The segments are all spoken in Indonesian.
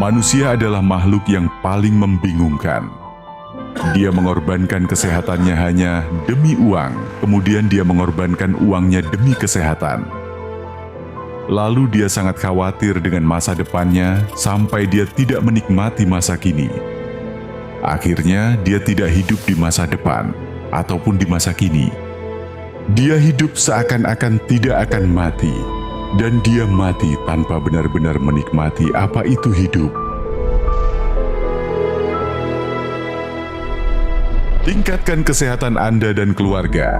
Manusia adalah makhluk yang paling membingungkan. Dia mengorbankan kesehatannya hanya demi uang, kemudian dia mengorbankan uangnya demi kesehatan. Lalu dia sangat khawatir dengan masa depannya sampai dia tidak menikmati masa kini. Akhirnya dia tidak hidup di masa depan ataupun di masa kini. Dia hidup seakan-akan tidak akan mati, dan dia mati tanpa benar-benar menikmati apa itu hidup. Tingkatkan kesehatan Anda dan keluarga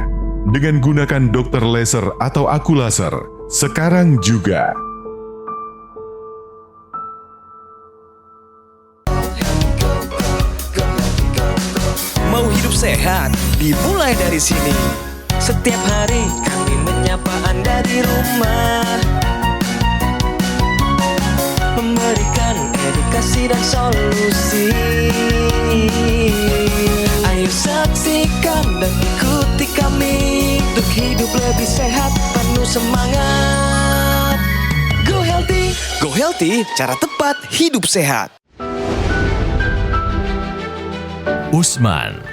dengan gunakan dokter laser atau aku laser sekarang juga. Mau hidup sehat, dimulai dari sini. Setiap hari kami menyapa Anda di rumah, memberikan edukasi dan solusi. Ayo saksikan dan ikuti kami untuk hidup lebih sehat, penuh semangat. Go Healthy, cara tepat hidup sehat. Usman.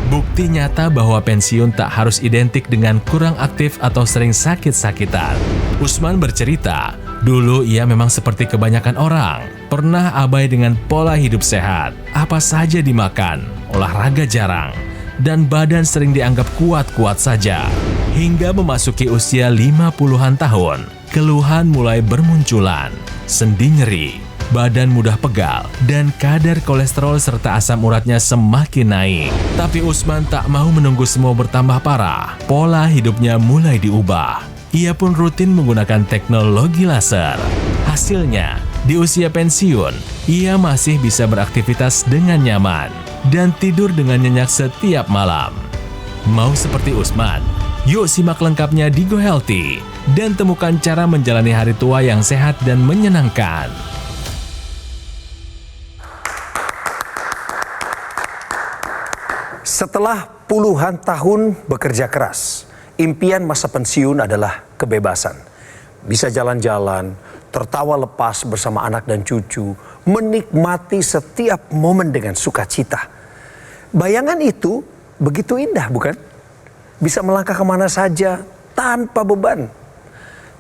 Bukti nyata bahwa pensiun tak harus identik dengan kurang aktif atau sering sakit-sakitan. Usman bercerita, dulu ia memang seperti kebanyakan orang, pernah abai dengan pola hidup sehat, apa saja dimakan, olahraga jarang, dan badan sering dianggap kuat-kuat saja. Hingga memasuki usia 50-an tahun, keluhan mulai bermunculan, sendi nyeri, badan mudah pegal, dan kadar kolesterol serta asam uratnya semakin naik. Tapi Usman tak mau menunggu semua bertambah parah. Pola hidupnya mulai diubah. Ia pun rutin menggunakan teknologi laser. Hasilnya, di usia pensiun, ia masih bisa beraktivitas dengan nyaman dan tidur dengan nyenyak setiap malam. Mau seperti Usman? Yuk simak lengkapnya di Go Healthy dan temukan cara menjalani hari tua yang sehat dan menyenangkan. Setelah puluhan tahun bekerja keras, impian masa pensiun adalah kebebasan. Bisa jalan-jalan, tertawa lepas bersama anak dan cucu, menikmati setiap momen dengan sukacita. Bayangan itu begitu indah, bukan? Bisa melangkah kemana saja tanpa beban.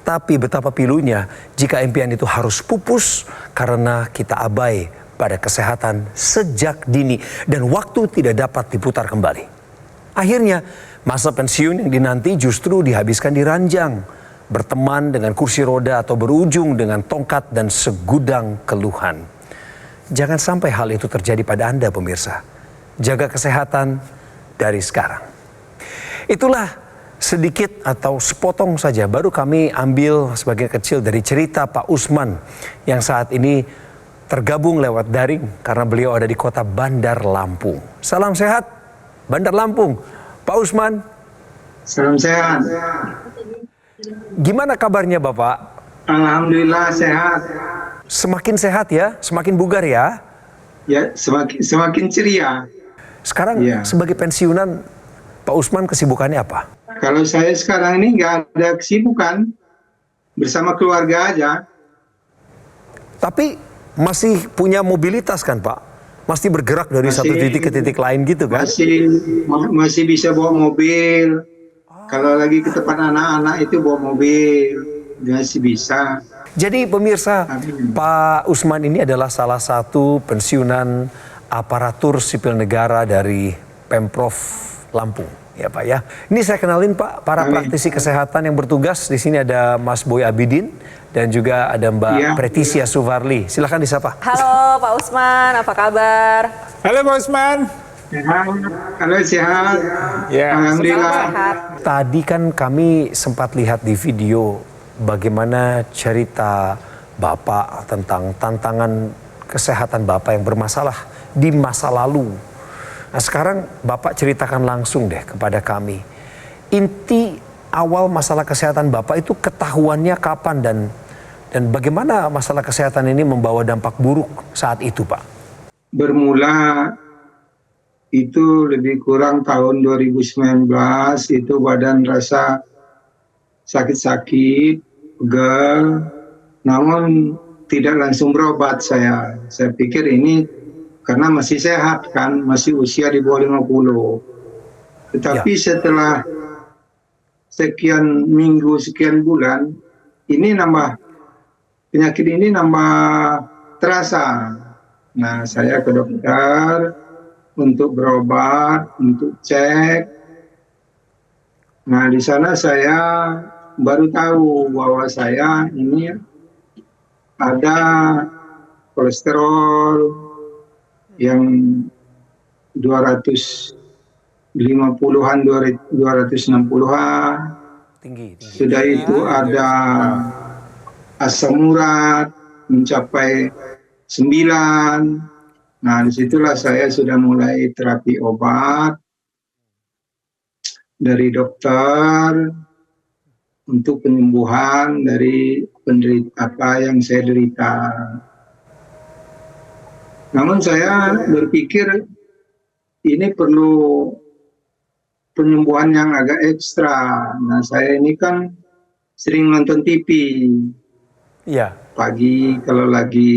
Tapi betapa pilunya jika impian itu harus pupus karena kita abai pada kesehatan sejak dini dan waktu tidak dapat diputar kembali. Akhirnya masa pensiun yang dinanti justru dihabiskan di ranjang, berteman dengan kursi roda atau berujung dengan tongkat dan segudang keluhan. Jangan sampai hal itu terjadi pada Anda pemirsa. Jaga kesehatan dari sekarang. Itulah sedikit atau sepotong saja baru kami ambil sebagian kecil dari cerita Pak Usman yang saat ini tergabung lewat daring karena beliau ada di kota Bandar Lampung. Salam sehat, Bandar Lampung. Pak Usman. Salam sehat. Gimana kabarnya Bapak? Alhamdulillah sehat. Semakin sehat ya, semakin bugar ya? Ya, semakin ceria. Sekarang Ya. sebagai pensiunan, Pak Usman kesibukannya apa? Kalau saya sekarang ini nggak ada kesibukan, bersama keluarga aja. Tapi masih punya mobilitas kan Pak? Masih bergerak dari satu titik ke titik lain gitu kan? Masih bisa bawa mobil. Kalau lagi ke tempat anak-anak itu bawa mobil, masih bisa. Jadi pemirsa, Pak Usman ini adalah salah satu pensiunan aparatur sipil negara dari Pemprov Lampung. Ya Pak ya. Ini saya kenalin Pak, para praktisi kesehatan yang bertugas. Di sini ada Mas Boy Abidin dan juga ada Mbak Pretisia Suvarli. Silakan disapa. Halo Pak Usman, apa kabar? Halo Pak Usman. Sehat. Halo sehat. Ya. Alhamdulillah. Sehat. Tadi kan kami sempat lihat di video bagaimana cerita Bapak tentang tantangan kesehatan Bapak yang bermasalah di masa lalu. Nah sekarang Bapak ceritakan langsung deh kepada kami. Inti awal masalah kesehatan Bapak itu ketahuannya kapan dan bagaimana masalah kesehatan ini membawa dampak buruk saat itu Pak? Bermula itu lebih kurang tahun 2019 itu badan rasa sakit-sakit, pegal. Namun tidak langsung berobat saya. Saya pikir ini karena masih sehat kan, masih usia di bawah 50. Tetapi setelah sekian minggu, sekian bulan, ini penyakit ini nambah terasa. Nah, saya ke dokter untuk berobat, untuk cek. Nah, di sana saya baru tahu bahwa saya ini ada kolesterol yang 250-an, 260-an. Tinggi. Sudah itu ada asam urat mencapai 9. Nah, disitulah saya sudah mulai terapi obat dari dokter untuk penyembuhan dari apa yang saya derita. Namun saya berpikir ini perlu penyembuhan yang agak ekstra. Nah, saya ini kan sering nonton TV. Iya. Pagi kalau lagi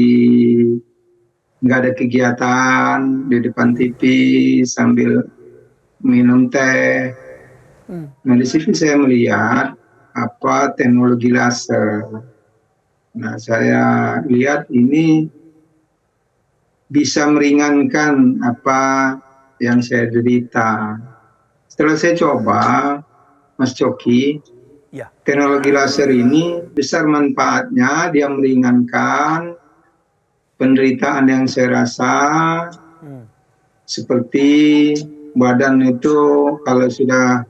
nggak ada kegiatan di depan TV sambil minum teh. Nah, di situ saya melihat teknologi laser. Nah, saya lihat ini bisa meringankan apa yang saya derita. Setelah saya coba, Mas Coki, teknologi laser ini besar manfaatnya, dia meringankan penderitaan yang saya rasa, seperti badan itu kalau sudah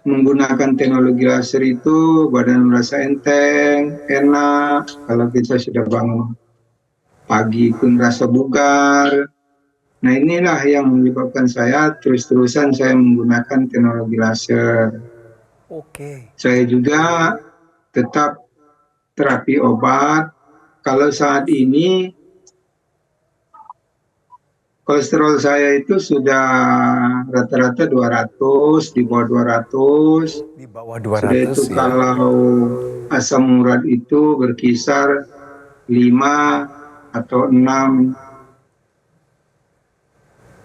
menggunakan teknologi laser itu badan merasa enteng, enak. Kalau kita sudah bangun pagi pun rasa bugar. Nah, inilah yang menyebabkan saya terus-terusan saya menggunakan teknologi laser. Oke. Saya juga tetap terapi obat. Kalau saat ini kolesterol saya itu sudah rata-rata 200, di bawah 200. Di bawah Sudah 200 itu ya. kalau asam urat itu berkisar 5 atau 6,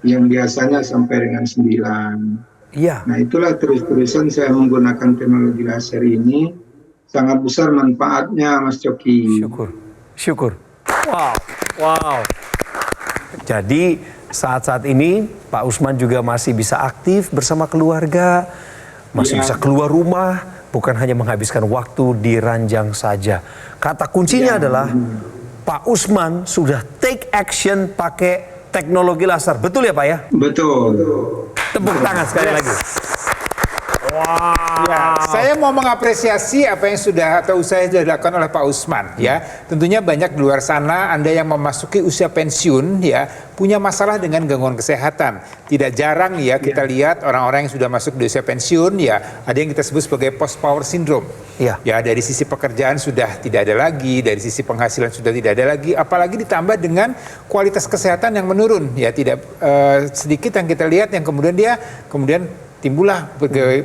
yang biasanya sampai dengan 9. Iya. Nah, itulah terus-terusan saya menggunakan teknologi laser ini. Sangat besar manfaatnya, Mas Coki. Syukur. Wow. Jadi saat-saat ini Pak Usman juga masih bisa aktif bersama keluarga, masih bisa keluar rumah, bukan hanya menghabiskan waktu di ranjang saja. Kata kuncinya adalah Pak Usman sudah take action pakai teknologi laser. Betul ya Pak ya? Betul. Tepuk tangan sekali lagi. Ya, saya mau mengapresiasi apa yang sudah atau usaha yang sudah dilakukan oleh Pak Usman ya. Tentunya banyak di luar sana Anda yang memasuki usia pensiun ya, punya masalah dengan gangguan kesehatan. Tidak jarang ya kita lihat orang-orang yang sudah masuk di usia pensiun ya, ada yang kita sebut sebagai post power syndrome. Ya, dari sisi pekerjaan sudah tidak ada lagi, dari sisi penghasilan sudah tidak ada lagi, apalagi ditambah dengan kualitas kesehatan yang menurun ya, tidak sedikit yang kita lihat yang kemudian timbullah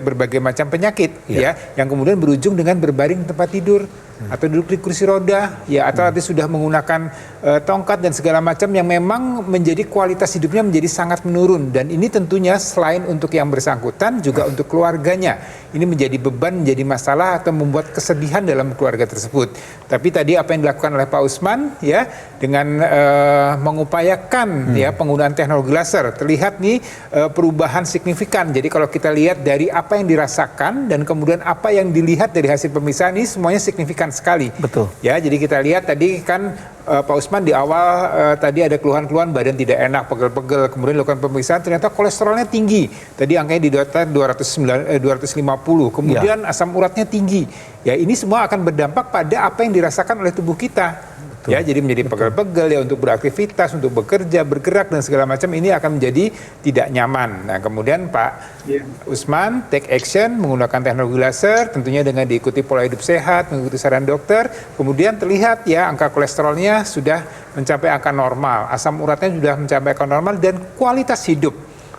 berbagai macam penyakit ya, yang kemudian berujung dengan berbaring di tempat tidur atau duduk di kursi roda ya, atau nanti sudah menggunakan tongkat dan segala macam yang memang menjadi kualitas hidupnya menjadi sangat menurun. Dan ini tentunya selain untuk yang bersangkutan juga untuk keluarganya ini menjadi beban, menjadi masalah atau membuat kesedihan dalam keluarga tersebut. Tapi tadi apa yang dilakukan oleh Pak Usman ya, dengan mengupayakan ya penggunaan teknologi laser, terlihat nih perubahan signifikan. Jadi kalau kita lihat dari apa yang dirasakan dan kemudian apa yang dilihat dari hasil pemeriksaan ini semuanya signifikan sekali. Betul. Ya, jadi kita lihat tadi kan Pak Usman di awal tadi ada keluhan-keluhan badan tidak enak, pegel-pegel, kemudian dilakukan pemeriksaan ternyata kolesterolnya tinggi. Tadi angkanya di data 250, kemudian asam uratnya tinggi. Ya, ini semua akan berdampak pada apa yang dirasakan oleh tubuh kita. Ya, jadi menjadi pegel-pegel ya untuk beraktivitas, untuk bekerja, bergerak dan segala macam ini akan menjadi tidak nyaman. Nah, kemudian Pak Usman take action menggunakan teknologi laser, tentunya dengan diikuti pola hidup sehat, mengikuti saran dokter, kemudian terlihat ya angka kolesterolnya sudah mencapai angka normal, asam uratnya sudah mencapai angka normal dan kualitas hidup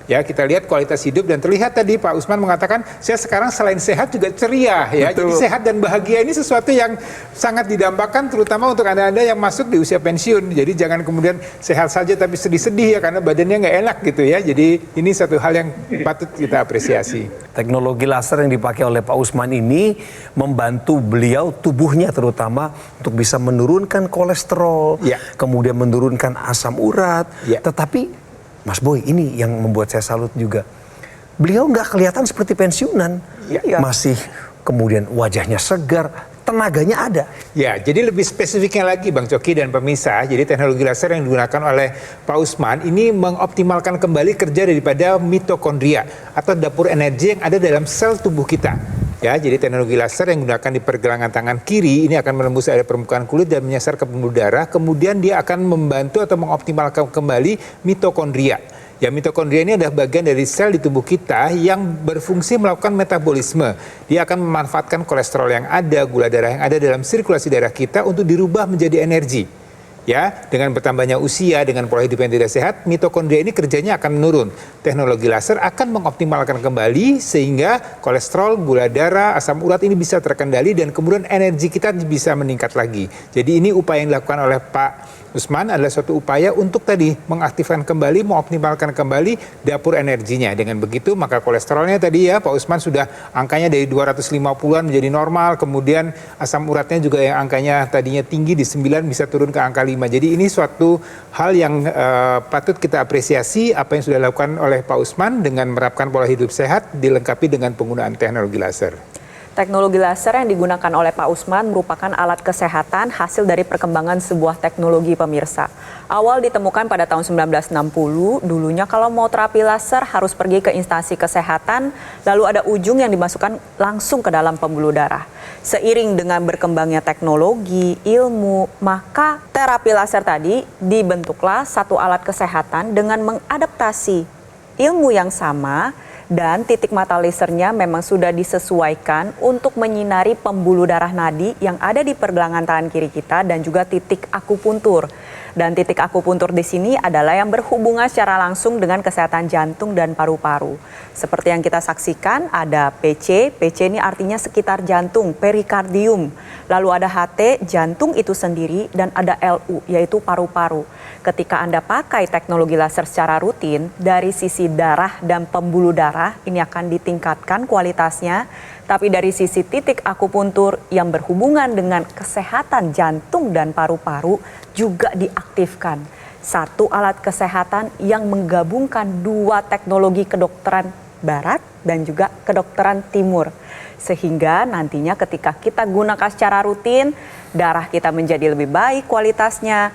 Ya, kita lihat kualitas hidup dan terlihat tadi Pak Usman mengatakan, saya sekarang selain sehat juga ceria ya. Betul. Jadi sehat dan bahagia ini sesuatu yang sangat didambakan terutama untuk Anda-anda yang masuk di usia pensiun. Jadi jangan kemudian sehat saja tapi sedih-sedih ya karena badannya nggak enak gitu ya. Jadi ini satu hal yang patut kita apresiasi. Teknologi laser yang dipakai oleh Pak Usman ini membantu beliau, tubuhnya terutama, untuk bisa menurunkan kolesterol, Ya. kemudian menurunkan asam urat. Ya. Tetapi Mas Boy, ini yang membuat saya salut juga. Beliau nggak kelihatan seperti pensiunan, Ya. masih kemudian wajahnya segar, tenaganya ada. Ya, jadi lebih spesifiknya lagi Bang Coki dan pemirsa, jadi teknologi laser yang digunakan oleh Pak Usman ini mengoptimalkan kembali kerja daripada mitokondria atau dapur energi yang ada dalam sel tubuh kita. Ya, jadi teknologi laser yang digunakan di pergelangan tangan kiri ini akan menembus area permukaan kulit dan menyasar ke pembuluh darah, kemudian dia akan membantu atau mengoptimalkan kembali mitokondria. Ya, mitokondria ini adalah bagian dari sel di tubuh kita yang berfungsi melakukan metabolisme. Dia akan memanfaatkan kolesterol yang ada, gula darah yang ada dalam sirkulasi darah kita untuk dirubah menjadi energi. Ya, dengan bertambahnya usia, dengan pola hidup yang tidak sehat, mitokondria ini kerjanya akan menurun. Teknologi laser akan mengoptimalkan kembali sehingga kolesterol, gula darah, asam urat ini bisa terkendali dan kemudian energi kita bisa meningkat lagi. Jadi ini upaya yang dilakukan oleh Pak Usman adalah suatu upaya untuk tadi mengaktifkan kembali, mengoptimalkan kembali dapur energinya. Dengan begitu maka kolesterolnya tadi ya Pak Usman sudah angkanya dari 250-an menjadi normal, kemudian asam uratnya juga yang angkanya tadinya tinggi di 9 bisa turun ke angka 5. Jadi ini suatu hal yang patut kita apresiasi apa yang sudah dilakukan oleh Pak Usman dengan menerapkan pola hidup sehat dilengkapi dengan penggunaan teknologi laser. Teknologi laser yang digunakan oleh Pak Usman merupakan alat kesehatan hasil dari perkembangan sebuah teknologi pemirsa. Awal ditemukan pada tahun 1960, dulunya kalau mau terapi laser harus pergi ke instansi kesehatan, lalu ada ujung yang dimasukkan langsung ke dalam pembuluh darah. Seiring dengan berkembangnya teknologi, ilmu, maka terapi laser tadi dibentuklah satu alat kesehatan dengan mengadaptasi ilmu yang sama. Dan titik mata lasernya memang sudah disesuaikan untuk menyinari pembuluh darah nadi yang ada di pergelangan tangan kiri kita dan juga titik akupuntur. Dan titik akupuntur di sini adalah yang berhubungan secara langsung dengan kesehatan jantung dan paru-paru. Seperti yang kita saksikan ada PC, PC ini artinya sekitar jantung, perikardium. Lalu ada HT, jantung itu sendiri, dan ada LU, yaitu paru-paru. Ketika Anda pakai teknologi laser secara rutin, dari sisi darah dan pembuluh darah ini akan ditingkatkan kualitasnya, tapi dari sisi titik akupuntur yang berhubungan dengan kesehatan jantung dan paru-paru juga diaktifkan. Satu alat kesehatan yang menggabungkan dua teknologi kedokteran barat dan juga kedokteran timur. Sehingga nantinya ketika kita gunakan secara rutin, darah kita menjadi lebih baik kualitasnya,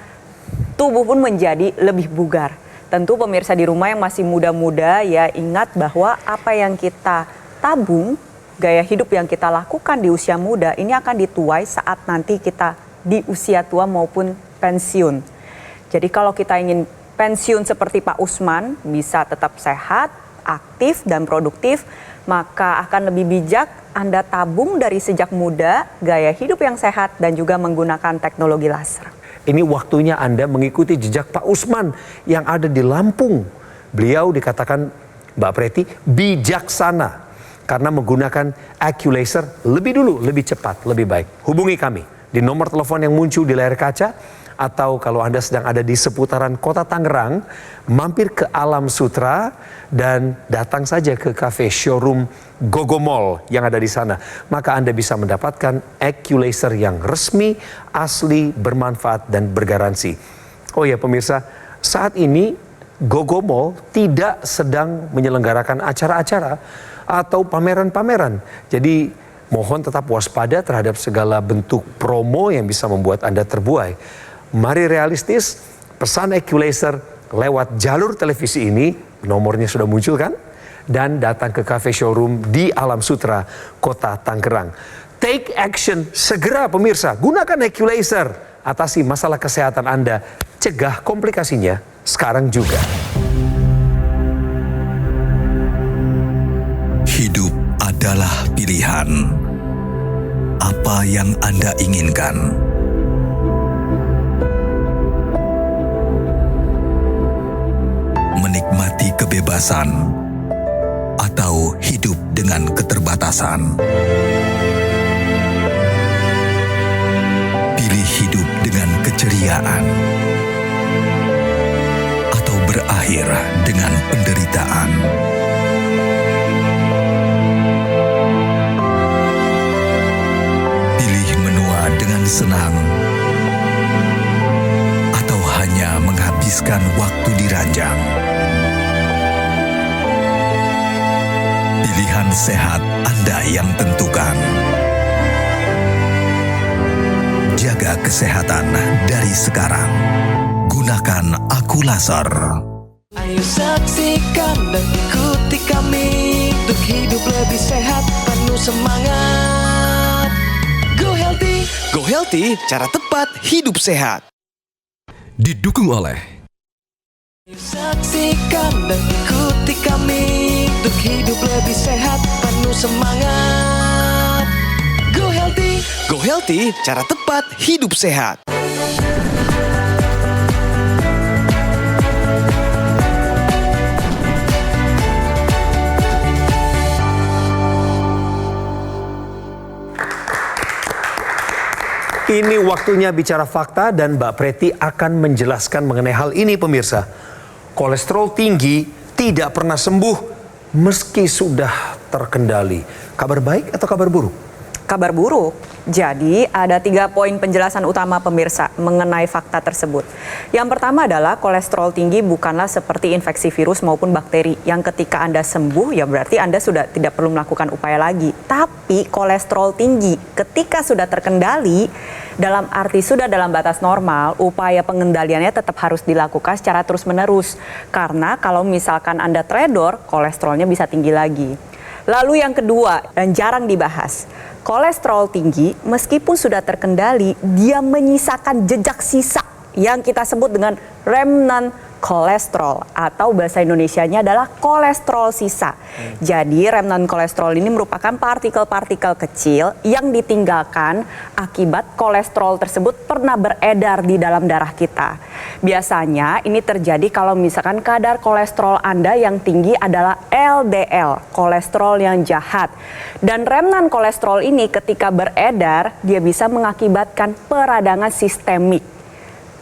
tubuh pun menjadi lebih bugar. Tentu pemirsa di rumah yang masih muda-muda ya ingat bahwa apa yang kita tabung, gaya hidup yang kita lakukan di usia muda ini akan dituai saat nanti kita di usia tua maupun pensiun. Jadi kalau kita ingin pensiun seperti Pak Usman bisa tetap sehat, aktif dan produktif, maka akan lebih bijak Anda tabung dari sejak muda, gaya hidup yang sehat dan juga menggunakan teknologi laser. Ini waktunya Anda mengikuti jejak Pak Usman yang ada di Lampung. Beliau dikatakan, Mbak Preti, bijaksana karena menggunakan AccuLaser lebih dulu, lebih cepat, lebih baik. Hubungi kami di nomor telepon yang muncul di layar kaca, atau kalau Anda sedang ada di seputaran kota Tangerang, mampir ke Alam Sutra dan datang saja ke cafe showroom Gogo Mall yang ada di sana. Maka Anda bisa mendapatkan AccuLaser yang resmi, asli, bermanfaat dan bergaransi. Oh ya pemirsa, saat ini Gogo Mall tidak sedang menyelenggarakan acara-acara atau pameran-pameran. Jadi mohon tetap waspada terhadap segala bentuk promo yang bisa membuat Anda terbuai. Mari realistis, pesan AccuLaser lewat jalur televisi ini, nomornya sudah muncul kan? Dan datang ke cafe showroom di Alam Sutra, Kota Tangerang. Take action segera pemirsa, gunakan AccuLaser. Atasi masalah kesehatan Anda, cegah komplikasinya sekarang juga. Hidup adalah pilihan. Apa yang Anda inginkan? Menikmati kebebasan kebebasan atau hidup dengan keterbatasan. Pilih hidup dengan keceriaan atau berakhir dengan penderitaan. Pilih menua dengan senang atau hanya menghabiskan waktu di ranjang. Pilihan sehat Anda yang tentukan. Jaga kesehatan dari sekarang. Gunakan Aku Laser. Ayo saksikan dan ikuti kami untuk hidup lebih sehat, penuh semangat. Go Healthy, cara tepat hidup sehat. Didukung oleh Saksikan dan ikuti kami untuk hidup lebih sehat, penuh semangat. Go Healthy, cara tepat hidup sehat. Ini waktunya bicara fakta dan Mbak Preti akan menjelaskan mengenai hal ini pemirsa. Kolesterol tinggi tidak pernah sembuh meski sudah terkendali. Kabar baik atau kabar buruk? Kabar buruk. Jadi ada 3 poin penjelasan utama pemirsa mengenai fakta tersebut. Yang pertama adalah kolesterol tinggi bukanlah seperti infeksi virus maupun bakteri yang ketika Anda sembuh ya berarti Anda sudah tidak perlu melakukan upaya lagi. Tapi kolesterol tinggi ketika sudah terkendali dalam arti sudah dalam batas normal, upaya pengendaliannya tetap harus dilakukan secara terus-menerus. Karena kalau misalkan Anda trader, kolesterolnya bisa tinggi lagi. Lalu yang kedua dan jarang dibahas, kolesterol tinggi meskipun sudah terkendali, dia menyisakan jejak sisa yang kita sebut dengan remnant kolesterol atau bahasa Indonesianya adalah kolesterol sisa. Jadi remnant kolesterol ini merupakan partikel-partikel kecil yang ditinggalkan akibat kolesterol tersebut pernah beredar di dalam darah kita. Biasanya ini terjadi kalau misalkan kadar kolesterol Anda yang tinggi adalah LDL, kolesterol yang jahat. Dan remnant kolesterol ini ketika beredar, dia bisa mengakibatkan peradangan sistemik.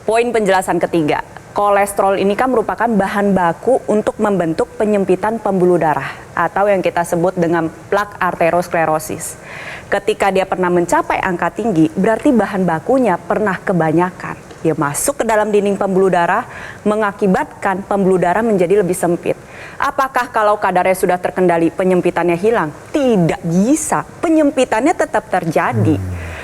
Poin penjelasan ketiga, kolesterol ini kan merupakan bahan baku untuk membentuk penyempitan pembuluh darah atau yang kita sebut dengan plak arteriosklerosis. Ketika dia pernah mencapai angka tinggi, berarti bahan bakunya pernah kebanyakan. Dia masuk ke dalam dinding pembuluh darah, mengakibatkan pembuluh darah menjadi lebih sempit. Apakah kalau kadarnya sudah terkendali, penyempitannya hilang? Tidak bisa, penyempitannya tetap terjadi.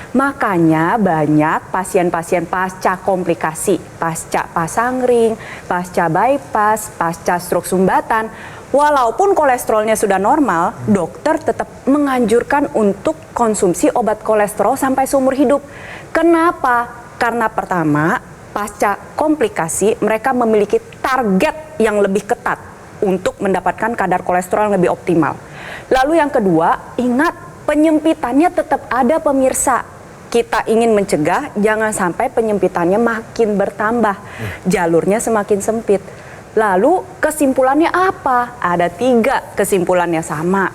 Makanya banyak pasien-pasien pasca komplikasi, pasca pasang ring, pasca bypass, pasca stroke sumbatan, walaupun kolesterolnya sudah normal, dokter tetap menganjurkan untuk konsumsi obat kolesterol sampai seumur hidup. Kenapa? Karena pertama, pasca komplikasi mereka memiliki target yang lebih ketat untuk mendapatkan kadar kolesterol yang lebih optimal. Lalu yang kedua, ingat penyempitannya tetap ada pemirsa. Kita ingin mencegah jangan sampai penyempitannya makin bertambah, jalurnya semakin sempit. Lalu kesimpulannya apa? Ada 3 kesimpulannya sama.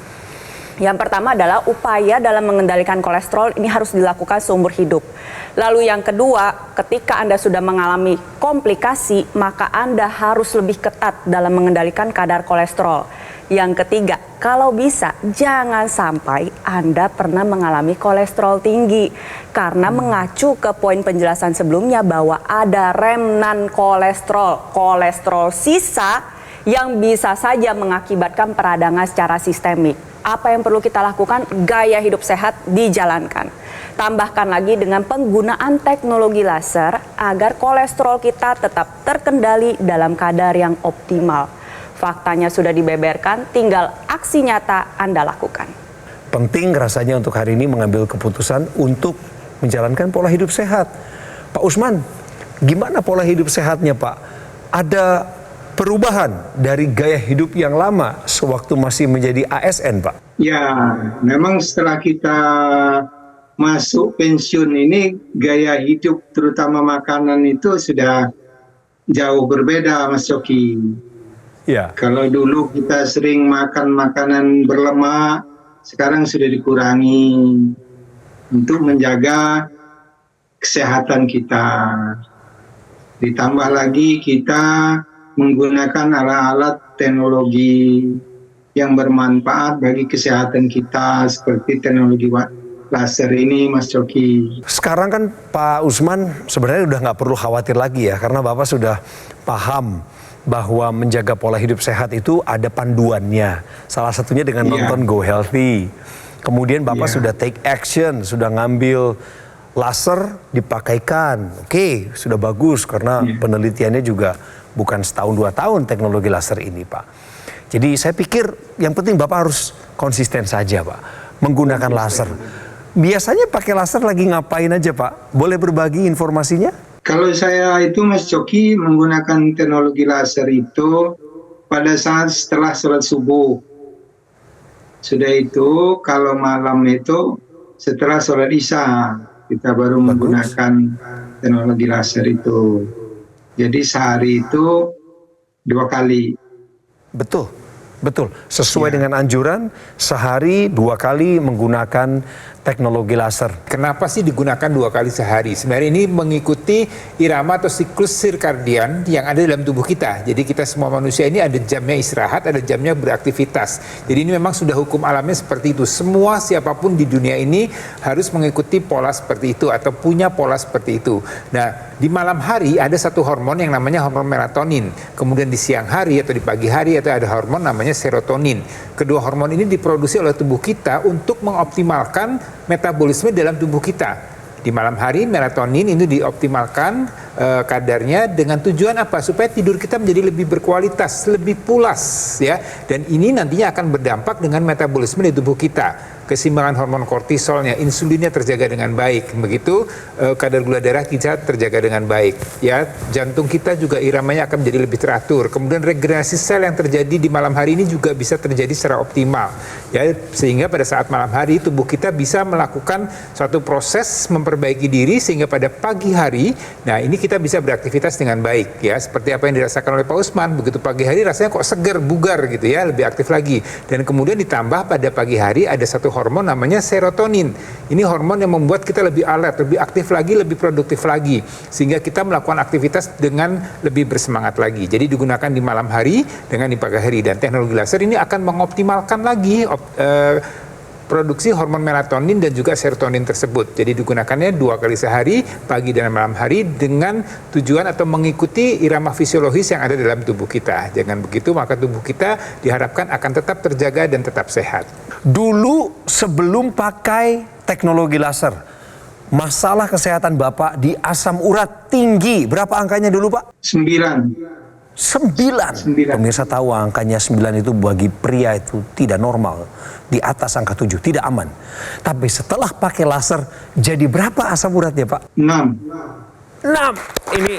Yang pertama adalah upaya dalam mengendalikan kolesterol ini harus dilakukan seumur hidup. Lalu yang kedua, ketika Anda sudah mengalami komplikasi, maka Anda harus lebih ketat dalam mengendalikan kadar kolesterol. Yang ketiga, kalau bisa jangan sampai Anda pernah mengalami kolesterol tinggi. Karena mengacu ke poin penjelasan sebelumnya bahwa ada remnant kolesterol, kolesterol sisa yang bisa saja mengakibatkan peradangan secara sistemik. Apa yang perlu kita lakukan? Gaya hidup sehat dijalankan. Tambahkan lagi dengan penggunaan teknologi laser agar kolesterol kita tetap terkendali dalam kadar yang optimal. Faktanya sudah dibeberkan, tinggal aksi nyata Anda lakukan. Penting rasanya untuk hari ini mengambil keputusan untuk menjalankan pola hidup sehat. Pak Usman, gimana pola hidup sehatnya Pak? Ada perubahan dari gaya hidup yang lama sewaktu masih menjadi ASN, Pak? Ya, memang setelah kita masuk pensiun ini, gaya hidup terutama makanan itu sudah jauh berbeda, Mas Coki. Ya. Kalau dulu kita sering makan makanan berlemak, sekarang sudah dikurangi untuk menjaga kesehatan kita. Ditambah lagi kita menggunakan alat-alat teknologi yang bermanfaat bagi kesehatan kita seperti teknologi laser ini, Mas Coki. Sekarang kan Pak Usman sebenarnya udah nggak perlu khawatir lagi ya, karena Bapak sudah paham bahwa menjaga pola hidup sehat itu ada panduannya. Salah satunya dengan nonton Go Healthy. Kemudian Bapak sudah take action, sudah ngambil laser dipakaikan. Oke, sudah bagus karena penelitiannya juga bukan setahun 2 tahun teknologi laser ini, Pak. Jadi saya pikir yang penting Bapak harus konsisten saja, Pak, menggunakan laser. Biasanya pakai laser lagi ngapain aja, Pak? Boleh berbagi informasinya? Kalau saya itu, Mas Coki, menggunakan teknologi laser itu pada saat setelah sholat subuh. Sudah itu, kalau malam itu setelah sholat isya, kita baru menggunakan teknologi laser itu. Jadi sehari itu 2 kali. Betul, betul. Sesuai dengan anjuran, sehari 2 kali menggunakan teknologi laser. Kenapa sih digunakan 2 kali sehari? Sebenarnya ini mengikuti irama atau siklus sirkadian yang ada dalam tubuh kita. Jadi kita semua manusia ini ada jamnya istirahat, ada jamnya beraktivitas. Jadi ini memang sudah hukum alamnya seperti itu. Semua siapapun di dunia ini harus mengikuti pola seperti itu atau punya pola seperti itu. Nah, di malam hari ada satu hormon yang namanya hormon melatonin. Kemudian di siang hari atau di pagi hari ada hormon namanya serotonin. Kedua hormon ini diproduksi oleh tubuh kita untuk mengoptimalkan metabolisme dalam tubuh kita. Di malam hari melatonin ini dioptimalkan kadarnya dengan tujuan apa? Supaya tidur kita menjadi lebih berkualitas, lebih pulas ya. Dan ini nantinya akan berdampak dengan metabolisme di tubuh kita. Keseimbangan hormon kortisolnya, insulinnya terjaga dengan baik. Begitu kadar gula darah kita terjaga dengan baik ya. Jantung kita juga iramanya akan menjadi lebih teratur. Kemudian regenerasi sel yang terjadi di malam hari ini juga bisa terjadi secara optimal ya, sehingga pada saat malam hari tubuh kita bisa melakukan suatu proses memperbaiki diri sehingga pada pagi hari, nah ini kita bisa beraktivitas dengan baik ya, seperti apa yang dirasakan oleh Pak Usman. Begitu pagi hari rasanya kok segar, bugar gitu ya, lebih aktif lagi. Dan kemudian ditambah pada pagi hari ada satu hormon namanya serotonin. Ini hormon yang membuat kita lebih alert, lebih aktif lagi, lebih produktif lagi, sehingga kita melakukan aktivitas dengan lebih bersemangat lagi. Jadi digunakan di malam hari dengan di pagi hari, dan teknologi laser ini akan mengoptimalkan lagi produksi hormon melatonin dan juga serotonin tersebut. Jadi digunakannya 2 kali sehari, pagi dan malam hari, dengan tujuan atau mengikuti irama fisiologis yang ada dalam tubuh kita. Jangan begitu maka tubuh kita diharapkan akan tetap terjaga dan tetap sehat. Dulu sebelum pakai teknologi laser, masalah kesehatan Bapak di asam urat tinggi. Berapa angkanya dulu, Pak? 9. 9. Pemirsa tahu angkanya 9 itu bagi pria itu tidak normal. Di atas angka 7, tidak aman. Tapi setelah pakai laser, jadi berapa asam uratnya, Pak? 6. Ini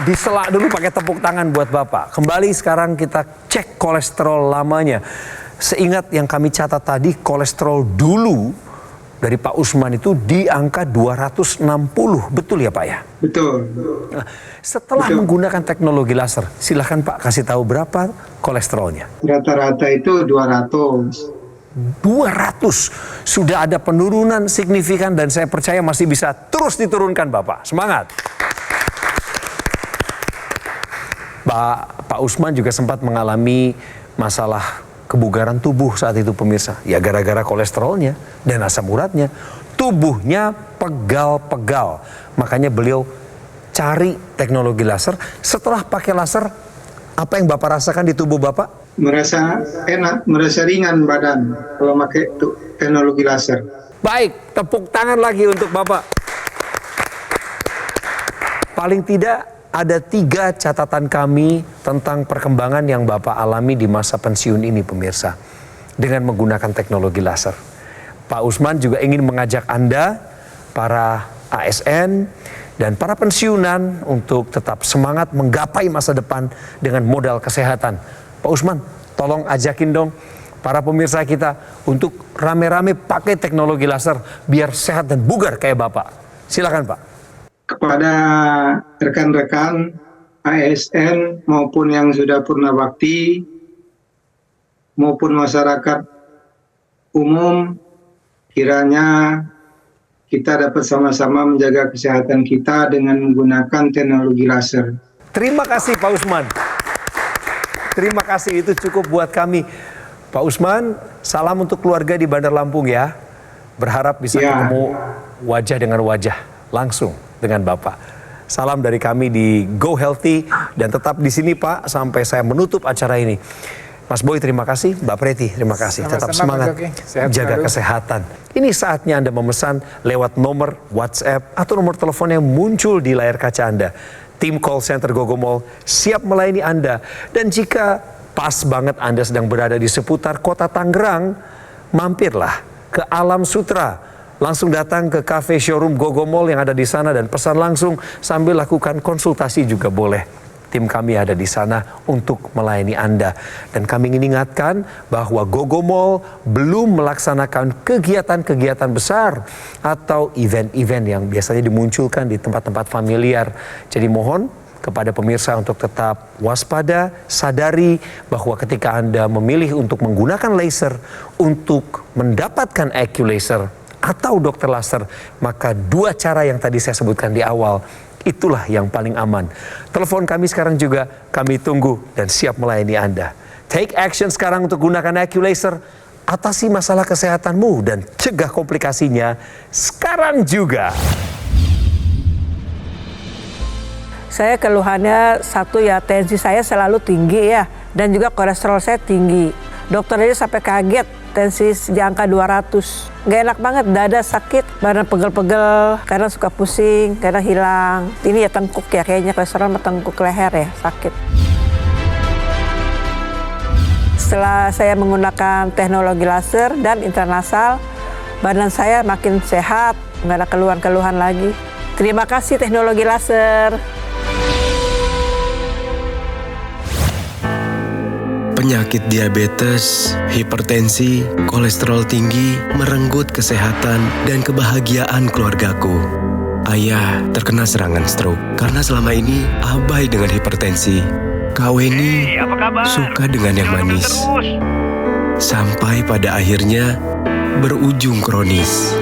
disela dulu pakai tepuk tangan buat Bapak. Kembali sekarang kita cek kolesterol lamanya. Seingat yang kami catat tadi, kolesterol dulu dari Pak Usman itu di angka 260. Betul ya, Pak ya? Betul. Nah, setelah menggunakan teknologi laser, silahkan Pak kasih tahu berapa kolesterolnya. Rata-rata itu 200. 200. Sudah ada penurunan signifikan dan saya percaya masih bisa terus diturunkan, Bapak. Semangat. Pak Usman juga sempat mengalami masalah kebugaran tubuh saat itu, pemirsa. Ya gara-gara kolesterolnya dan asam uratnya. Tubuhnya pegal-pegal. Makanya beliau cari teknologi laser. Setelah pakai laser, apa yang Bapak rasakan di tubuh Bapak? Merasa enak, merasa ringan badan kalau pakai teknologi laser. Baik, tepuk tangan lagi untuk Bapak. Paling tidak ada 3 catatan kami tentang perkembangan yang Bapak alami di masa pensiun ini, pemirsa, dengan menggunakan teknologi laser. Pak Usman juga ingin mengajak Anda, para ASN dan para pensiunan, untuk tetap semangat menggapai masa depan dengan modal kesehatan. Pak Usman, tolong ajakin dong para pemirsa kita untuk rame-rame pakai teknologi laser biar sehat dan bugar kayak Bapak. Silakan, Pak. Kepada rekan-rekan ASN maupun yang sudah purnabakti maupun masyarakat umum, kiranya kita dapat sama-sama menjaga kesehatan kita dengan menggunakan teknologi laser. Terima kasih Pak Usman. Terima kasih, itu cukup buat kami. Pak Usman, salam untuk keluarga di Bandar Lampung ya. Berharap bisa ketemu wajah dengan wajah langsung dengan Bapak. Salam dari kami di Go Healthy dan tetap di sini Pak sampai saya menutup acara ini. Mas Boy terima kasih, Mbak Preti terima kasih. Tetap semangat jaga kesehatan. Ini saatnya Anda memesan lewat nomor WhatsApp atau nomor telepon yang muncul di layar kaca Anda. Tim call center Gogomall siap melayani Anda. Dan jika pas banget Anda sedang berada di seputar kota Tangerang, mampirlah ke Alam Sutra. Langsung datang ke cafe showroom Gogomall yang ada di sana dan pesan langsung sambil lakukan konsultasi juga boleh. Tim kami ada di sana untuk melayani Anda. Dan kami ingin ingatkan bahwa Gogomall belum melaksanakan kegiatan-kegiatan besar atau event-event yang biasanya dimunculkan di tempat-tempat familiar. Jadi mohon kepada pemirsa untuk tetap waspada, sadari bahwa ketika Anda memilih untuk menggunakan laser untuk mendapatkan AccuLaser atau dokter laser, maka dua cara yang tadi saya sebutkan di awal, itulah yang paling aman. Telepon kami sekarang juga, kami tunggu dan siap melayani Anda. Take action sekarang untuk gunakan AccuLaser, atasi masalah kesehatanmu dan cegah komplikasinya sekarang juga. Saya keluhannya satu ya, tensi saya selalu tinggi ya, dan juga kolesterol saya tinggi. Dokter aja sampai kaget, tensi di angka 200. Gak enak banget, dada sakit, badan pegel-pegel, kadang suka pusing, kadang hilang. Ini ya tengkuk ya, kayaknya kolesterol sama tengkuk leher ya, sakit. Setelah saya menggunakan teknologi laser dan intranasal, badan saya makin sehat, gak ada keluhan-keluhan lagi. Terima kasih teknologi laser. Penyakit diabetes, hipertensi, kolesterol tinggi merenggut kesehatan dan kebahagiaan keluargaku. Ayah terkena serangan stroke karena selama ini abai dengan hipertensi. Kak Weni suka dengan yang manis. Sampai pada akhirnya berujung kronis.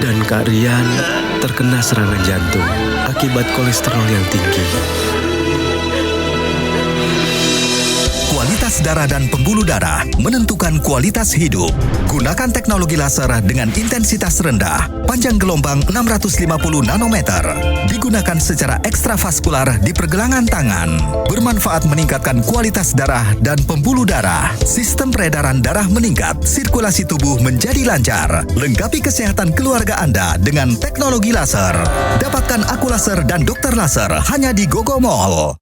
Dan Kak Rian terkena serangan jantung akibat kolesterol yang tinggi. Kualitas darah dan pembuluh darah menentukan kualitas hidup. Gunakan teknologi laser dengan intensitas rendah, panjang gelombang 650 nanometer. Digunakan secara ekstravaskular di pergelangan tangan. Bermanfaat meningkatkan kualitas darah dan pembuluh darah. Sistem peredaran darah meningkat, sirkulasi tubuh menjadi lancar. Lengkapi kesehatan keluarga Anda dengan teknologi laser. Dapatkan AccuLaser dan dokter laser hanya di Gogomall.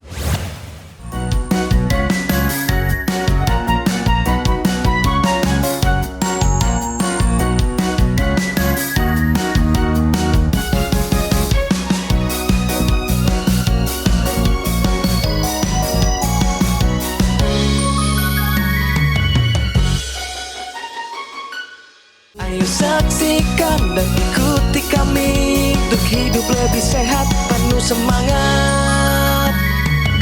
Ayo saksikan dan ikuti kami untuk hidup lebih sehat, penuh semangat.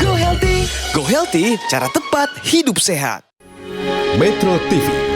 Go Healthy, cara tepat hidup sehat. Metro TV